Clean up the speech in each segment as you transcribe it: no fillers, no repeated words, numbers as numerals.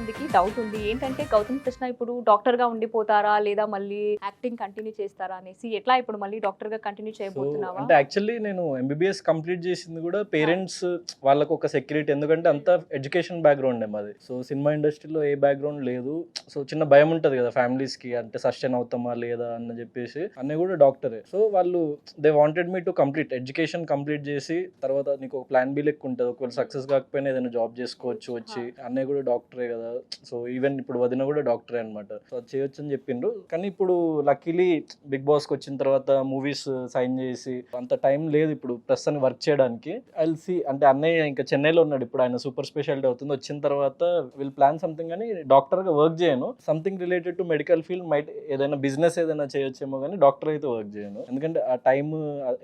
మందికి డౌట్ ఉంది ఏంటంటే గౌతమ్ కృష్ణ ఇప్పుడు డాక్టర్ గా ఉండిపోతారా లేదా మళ్ళీ యాక్టింగ్ కంటిన్యూ చేస్తారా అనేసి. ఎట్లా ఇప్పుడు మళ్ళీ డాక్టర్ గా కంటిన్యూ చేయబోతున్నావా? అంటే యాక్చువల్లీ నేను ఎంబీబీఎస్ కంప్లీట్ చేసింది కూడా పేరెంట్స్ వాళ్ళకు ఒక సెక్యూరిటీ, ఎందుకంటే అంతా ఎడ్యుకేషన్ బ్యాక్గ్రౌండ్ మాది. సో సినిమా ఇండస్ట్రీలో ఏ బ్యాక్గ్రౌండ్ లేదు. సో చిన్న భయం ఉంటుంది కదా ఫ్యామిలీస్ కి, అంటే సస్టైన్ అవుతామా లేదా అని చెప్పేసి. అన్నీ కూడా డాక్టరే. సో వాళ్ళు they wanted me to complete education complete చేసి తర్వాత నీకు ఒక ప్లాన్ బి లెక్క ఉంటుంది, ఒకవేళ సక్సెస్ కాకపోయినా ఏదైనా జాబ్ చేసుకోవచ్చు వచ్చి. అన్నయ్య కూడా డాక్టరే కదా, సో ఈవెన్ ఇప్పుడు వదిన కూడా డాక్టరే అనమాట. సో అది చేయొచ్చు అని చెప్పిండ్రు. కానీ ఇప్పుడు లక్కీలీ బిగ్ బాస్కి వచ్చిన తర్వాత మూవీస్ సైన్ చేసి అంత టైం లేదు ఇప్పుడు ప్రస్తుతానికి వర్క్ చేయడానికి. ఐల్సి అంటే అన్నయ్య ఇంకా చెన్నైలో ఉన్నాడు ఇప్పుడు, ఆయన సూపర్ స్పెషాలిటీ అవుతుంది. వచ్చిన తర్వాత విల్ ప్లాన్ సంథింగ్, కానీ డాక్టర్ గా వర్క్ చేయను. Something related to medical field might ఏదైనా బిజినెస్ ఏదైనా చేయొచ్చేమో, కానీ డాక్టర్ అయితే వర్క్ చేయను. ఎందుకంటే ఆ టైం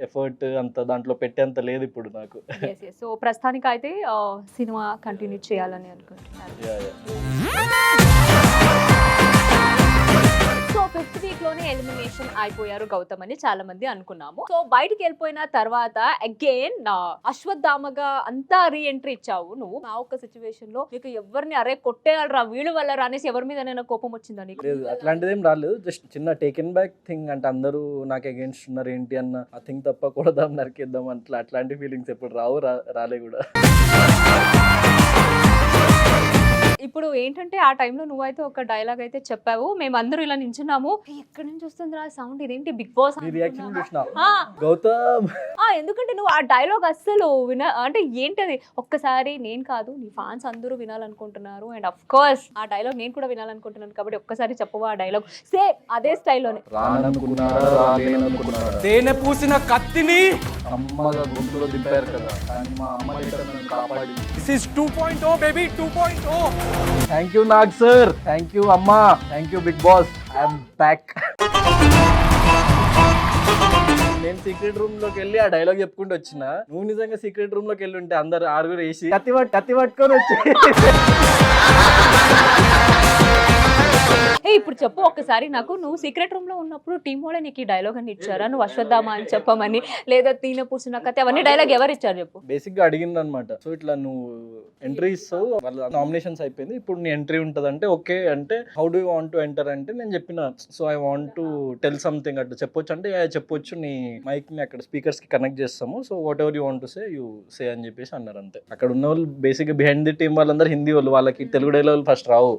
ఎఫర్ట్ అంత దాంట్లో పెట్టేంత లేదు ఇప్పుడు నాకు. సో ప్రస్తుతానికి అయితే సినిమా కంటిన్యూ చేయాలని అనుకుంటున్నాను. సో 5th వీక్ లోనే ఎలిమినేషన్ అయిపోయారు గౌతమ్ అని చాలా మంది అనుకున్నాము. సో బయటికి వెళ్ళిపోయిన తర్వాత అగైన్ అశ్వత్థామగా అంతా రీ ఎంట్రీ ఇచ్చావు నువ్వు. ఆ ఒక్క సిచ్యువేషన్ లో నీకు ఎవరిని అరే కొట్టేయాలరా వీళ్ళు వల్ల అనేసి ఎవరి మీద కోపం వచ్చిందా నీకు? లేదు, అట్లాంటిది ఏం రాలేదు. జస్ట్ చిన్న టేకెన్ బ్యాక్ థింగ్, అంటే అందరూ నాకు అగేన్స్ట్ ఉన్నారు ఏంటి అన్న ఆ థింగ్ తప్ప, కొడదాం నరికేద్దాం అట్లాంటి ఫీలింగ్స్ ఎప్పుడు రాలే కూడా. ఇప్పుడు ఏంటంటే ఆ టైంలో నువ్వైతే ఒక డైలాగ్ అయితే చెప్పావు, మేమందరూ ఇలా నించున్నాము, ఎక్కడి నుంచి వస్తుంది రా సౌండ్, ఇదేంటి బిగ్ బాస్ రియాక్షన్ చూసినా గౌతమ్. ఎందుకంటే నువ్వు ఆ డైలాగ్ అస్సలు అంటే ఏంటది, ఒక్కసారి నేను కాదు నీ ఫ్యాన్స్ అందరూ వినాలనుకుంటున్నారు, అండ్ అఫ్ కోర్స్ ఆ డైలాగ్ నేను కూడా వినాలనుకుంటున్నాను కాబట్టి ఒక్కసారి చెప్పవా ఆ డైలాగ్ సేమ్ అదే స్టైల్లోనే. తేనె పూసిన కత్తిని అమ్మగా గుంపులో దింపారు కదా, కానీ మా అమ్మ నన్ను కాపాడి. This is 2.0 baby 2.0. Thank you Nag sir, thank you అమ్మా, thank you Bigg Boss, I'm back. నేను సీక్రెట్ రూమ్ లోకి వెళ్ళి ఆ డైలాగ్ చెప్పుకుంటూ వచ్చిన, నువ్వు నిజంగా సీక్రెట్ రూమ్ లోకి వెళ్ళి ఉంటే అందరు ఆరుగురు వేసి కత్తి పట్టుకొని వచ్చి. ఇప్పుడు చెప్పు ఒక్కసారి నాకు, నువ్వు సీక్రెట్ రూమ్ లో ఉన్నప్పుడు టీమ్ వాళ్ళే నీకు ఈ డైలాగ్ అని ఇచ్చారా, నువ్వు అశ్వత్థామా అని చెప్పమని, లేదా తీన పూసిన కథ, అవన్నీ డైలాగ్ ఎవరు ఇచ్చారు చెప్పు? బేసిక్ గా అడిగింది అనమాట. సో ఇట్లా నువ్వు ఎంట్రీ ఇస్తావు, వాళ్ళ నామినేషన్స్ అయిపోయింది, ఇప్పుడు నీ ఎంట్రీ ఉంటుంది అంటే ఓకే అంటే how do you want to enter అంటే నేను చెప్పిన, so I want to tell something అట్లా చెప్పొచ్చు అంటే చెప్పొచ్చు, నీ మైక్ ని అక్కడ స్పీకర్స్ కి కనెక్ట్ చేస్తాము, so what ever you want to say you say అని చెప్పేసి అన్నారు అంతే. అక్కడ ఉన్న వాళ్ళు బేసిక్ గా బిహైండ్ ది టీమ్ వాళ్ళందరూ హిందీ వాళ్ళు, వాళ్ళకి తెలుగు డైలాగ్ ఫస్ట్ రావు.